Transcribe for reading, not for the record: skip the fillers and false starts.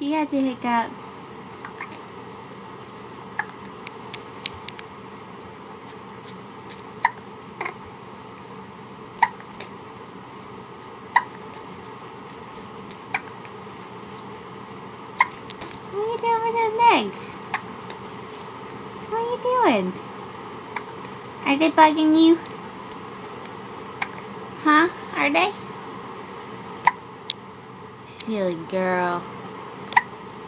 You had the hiccups. What are you doing with those legs? What are you doing? Are they bugging you? Huh? Are they? Silly girl.